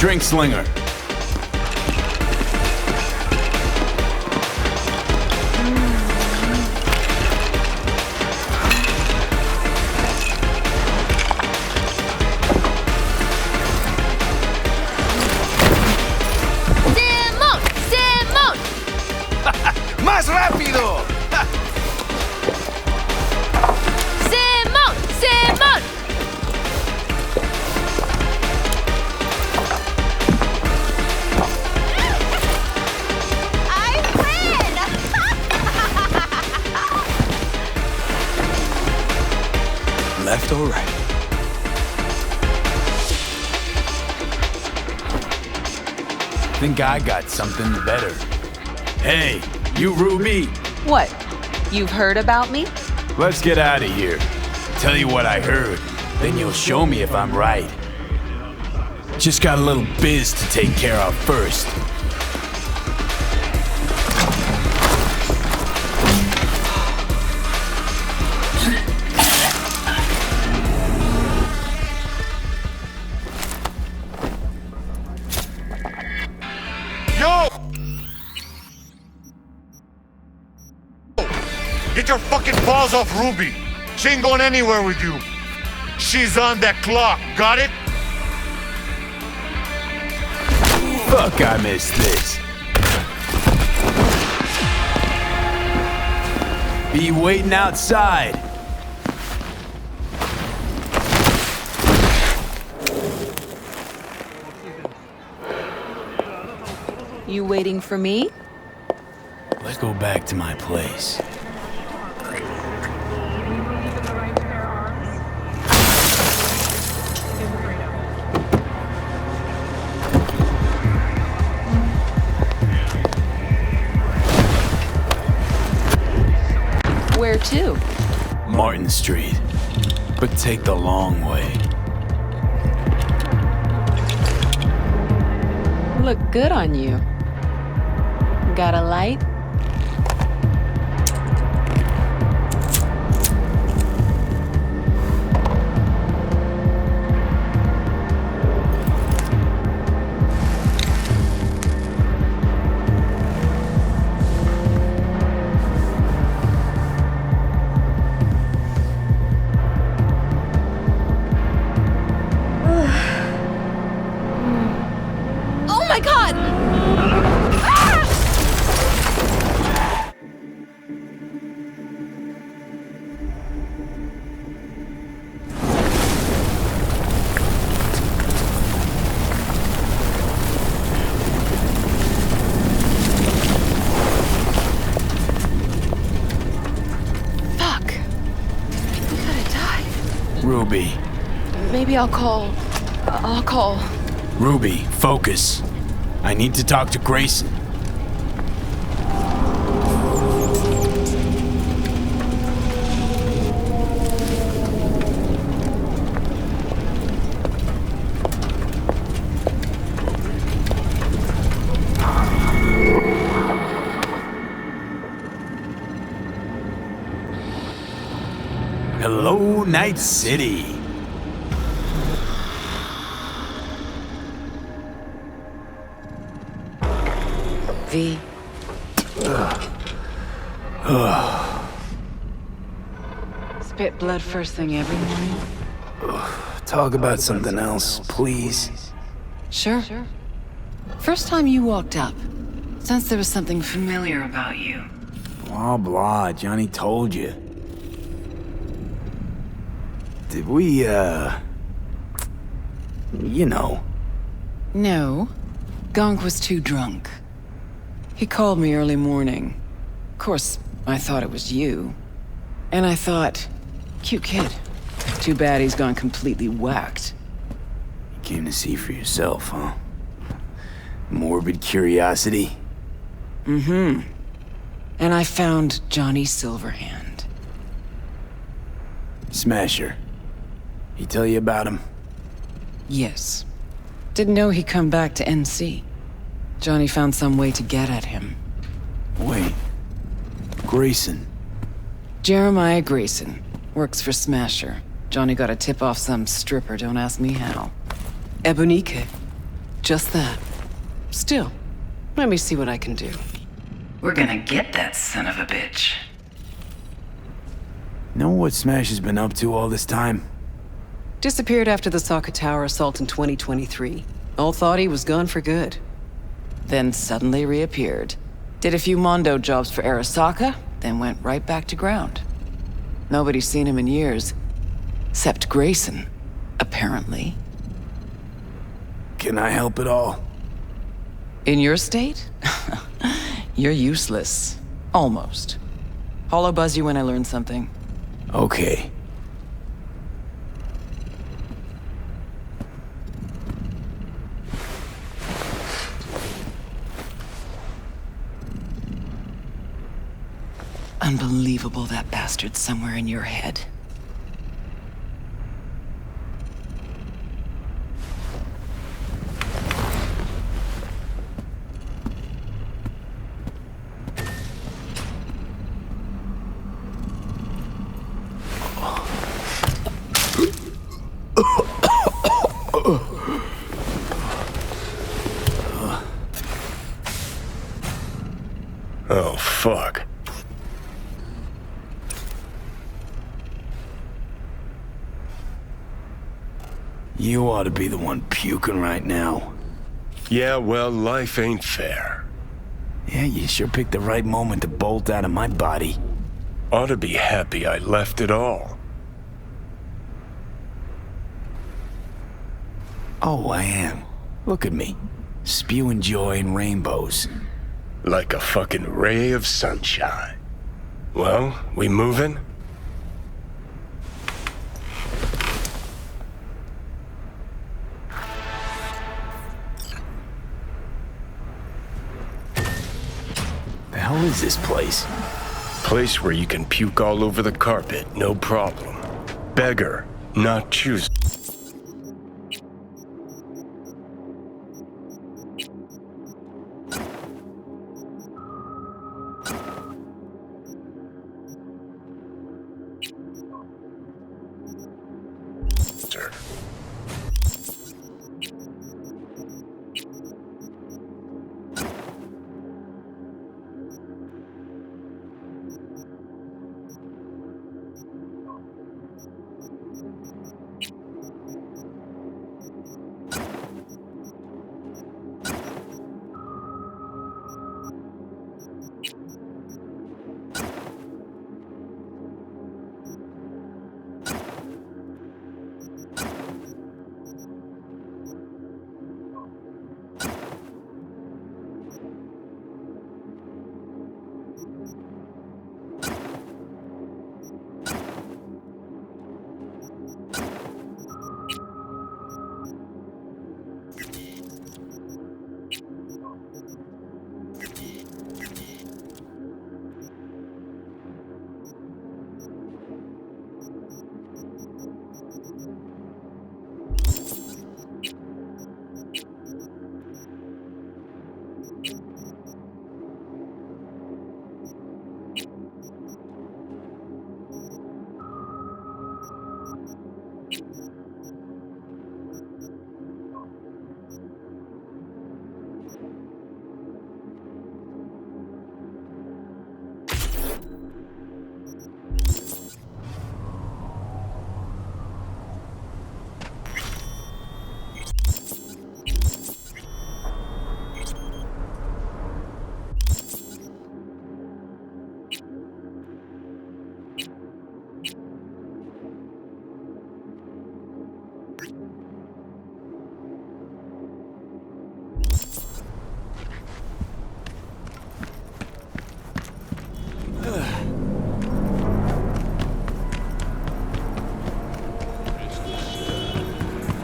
Drink slinger. ¡Más rápido! ¡Simón! ¡Simón! I win! Left or right? Think I got something better. Hey, you Ruby. What? You've heard about me? Let's get out of here. Tell you what I heard, then you'll show me if I'm right. Just got a little biz to take care of first. Yo! Get your fucking paws off Ruby. She ain't going anywhere with you. She's on that clock, got it? Fuck, I missed this. Be waiting outside. You waiting for me? Let's go back to my place. Where to? Martin Street. But take the long way. Look good on you. Got a light? Oh my god! Ah! Fuck. We gotta die. Ruby. Maybe I'll call. Ruby, focus. I need to talk to Grayson. Hello, Night City. V. Spit blood first thing every morning? Talk about something else, please. Sure. First time you walked up, sensed there was something familiar about you. Blah, blah. Johnny told you. Did we, you know. No. Gonk was too drunk. He called me early morning. Of course, I thought it was you. And I thought, cute kid. Too bad he's gone completely whacked. You came to see for yourself, huh? Morbid curiosity? Mm-hmm. And I found Johnny Silverhand. Smasher. He tell you about him? Yes. Didn't know he'd come back to NC. Johnny found some way to get at him. Wait. Grayson. Jeremiah Grayson. Works for Smasher. Johnny got a tip off some stripper, don't ask me how. Ebonique. Just that. Still, let me see what I can do. We're gonna get that son of a bitch. Know what Smash has been up to all this time? Disappeared after the Sokka Tower assault in 2023. All thought he was gone for good. Then suddenly reappeared. Did a few Mondo jobs for Arasaka, then went right back to ground. Nobody's seen him in years. Except Grayson, apparently. Can I help at all? In your state? You're useless. Almost. Hollow buzz you when I learn something. Okay. Unbelievable that bastard's somewhere in your head. Oh, fuck. You ought to be the one puking right now. Yeah, well, life ain't fair. Yeah, you sure picked the right moment to bolt out of my body. Ought to be happy I left it all. Oh, I am. Look at me. Spewing joy and rainbows. Like a fucking ray of sunshine. Well, we moving? The hell is this place? Place where you can puke all over the carpet, no problem. Beggar, not choose.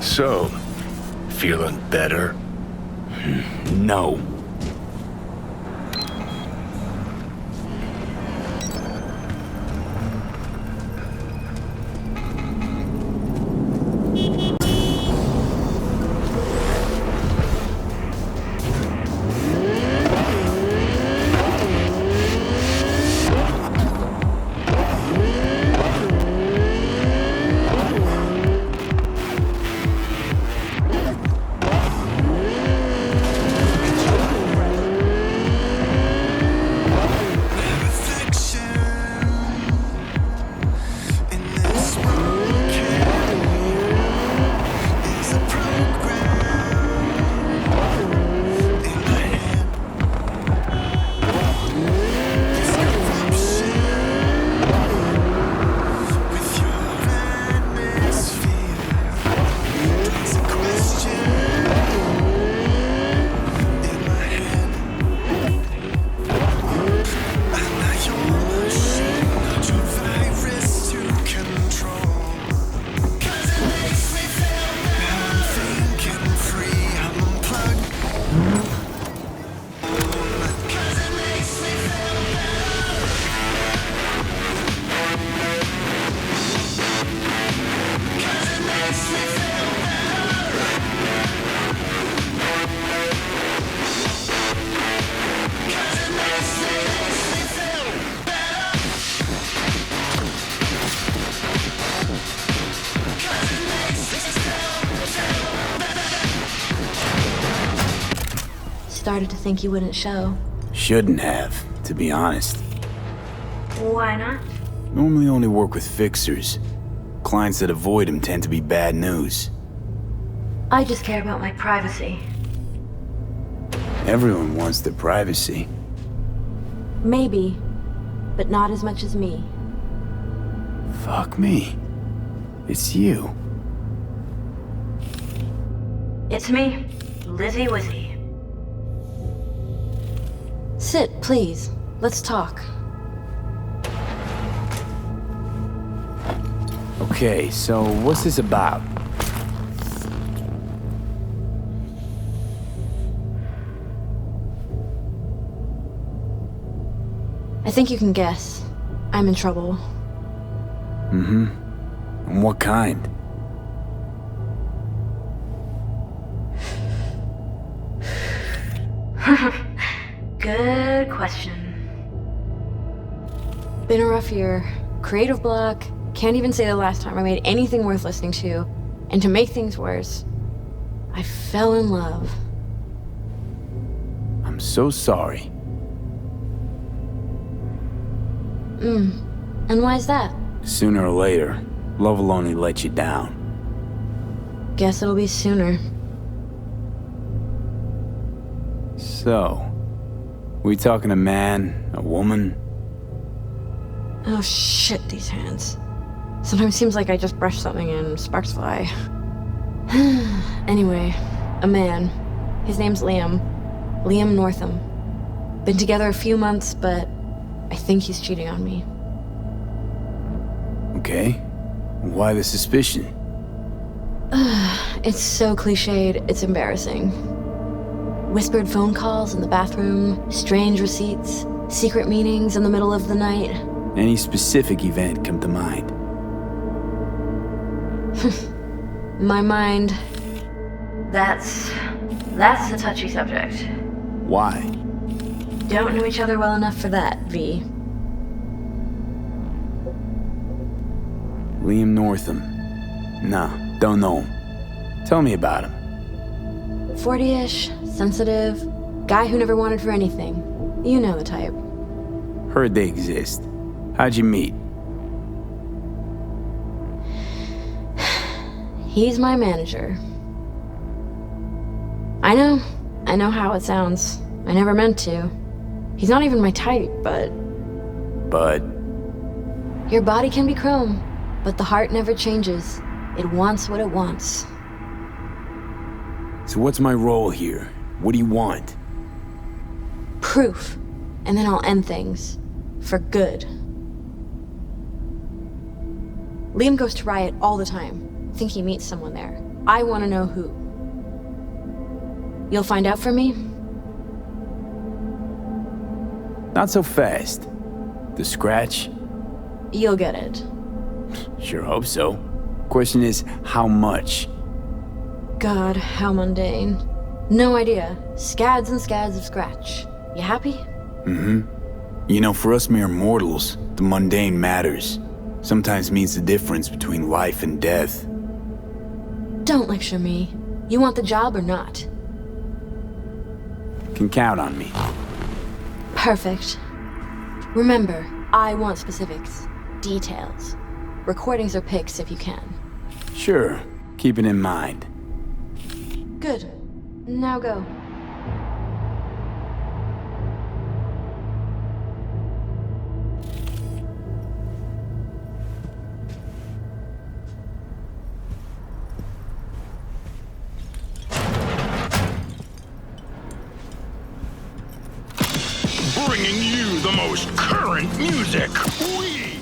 So, feeling better? No. started to think you wouldn't show. Shouldn't have, to be honest. Why not? Normally only work with fixers. Clients that avoid him tend to be bad news. I just care about my privacy. Everyone wants their privacy. Maybe, but not as much as me. Fuck me. It's you. It's me, Lizzie Wizzy. Sit, please. Let's talk. Okay, so what's this about? I think you can guess. I'm in trouble. And what kind? Good question. Been a rough year. Creative block. Can't even say the last time I made anything worth listening to. And to make things worse, I fell in love. I'm so sorry. And why's that? Sooner or later, love will only let you down. Guess it'll be sooner. So, we talking a man, a woman? Oh shit, these hands. Sometimes seems like I just brush something and sparks fly. Anyway, a man. His name's Liam. Liam Northam. Been together a few months, but I think he's cheating on me. Okay. Why the suspicion? It's so cliched, it's embarrassing. Whispered phone calls in the bathroom, strange receipts, secret meetings in the middle of the night. Any specific event come to mind? My mind... That's a touchy subject. Why? Don't know each other well enough for that, V. Liam Northam. Nah, don't know him. Tell me about him. 40-ish, sensitive, guy who never wanted for anything. You know the type. Heard they exist. How'd you meet? He's my manager. I know how it sounds. I never meant to. He's not even my type, but... But... Your body can be chrome, but the heart never changes. It wants what it wants. So what's my role here? What do you want? Proof. And then I'll end things. For good. Liam goes to Riot all the time. Think he meets someone there. I want to know who. You'll find out for me? Not so fast. The scratch? You'll get it. Sure hope so. Question is, how much? God, how mundane. No idea. Scads and scads of scratch. You happy? You know, for us mere mortals, the mundane matters. Sometimes means the difference between life and death. Don't lecture me. You want the job or not? Can count on me. Perfect. Remember, I want specifics. Details. Recordings or pics if you can. Sure, keep it in mind. Good. Now go. Bringing you the most current music. We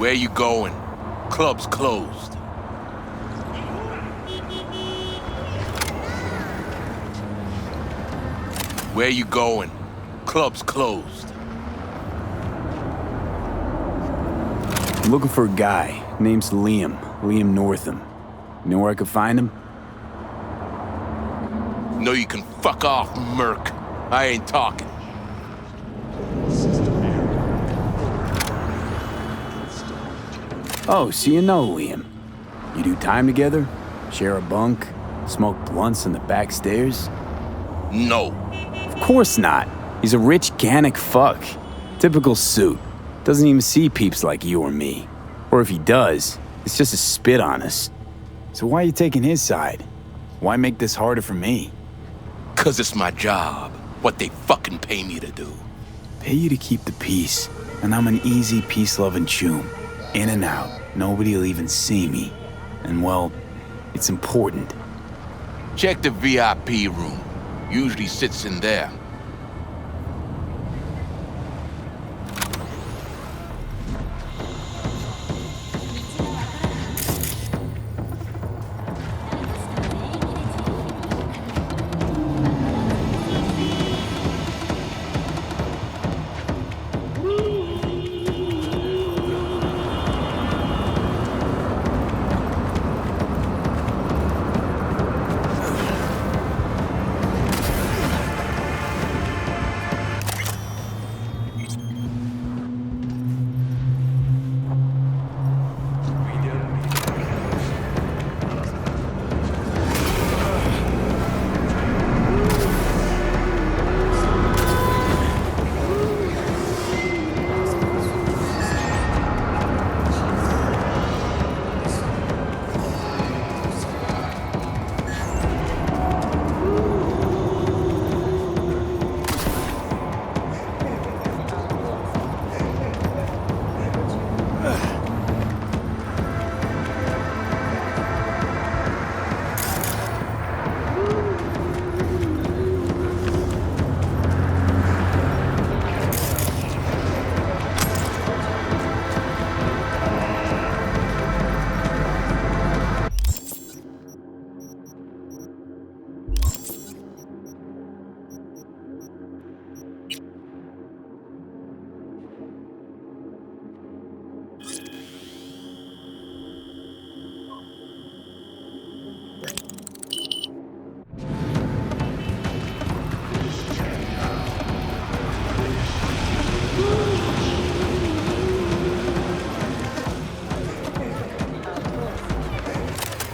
Where you going? Club's closed. Where you going? Club's closed. I'm looking for a guy. Name's Liam. Liam Northam. You know where I could find him? No, you can fuck off, Merc. I ain't talking. Oh, so you know Liam. You do time together? Share a bunk? Smoke blunts on the back stairs? No. Of course not. He's a rich, Gannic fuck. Typical suit. Doesn't even see peeps like you or me. Or if he does, it's just a spit on us. So why are you taking his side? Why make this harder for me? 'Cause it's my job. What they fucking pay me to do. Pay you to keep the peace, and I'm an easy peace-loving choom. In and out, nobody'll even see me. And well, it's important. Check the VIP room. Usually sits in there.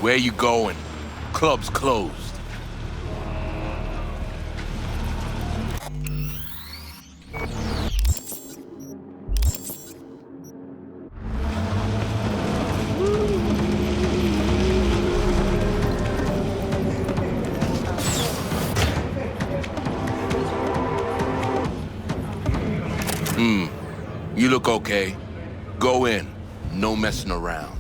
Where you going? Club's closed. You look okay. Go in. No messing around.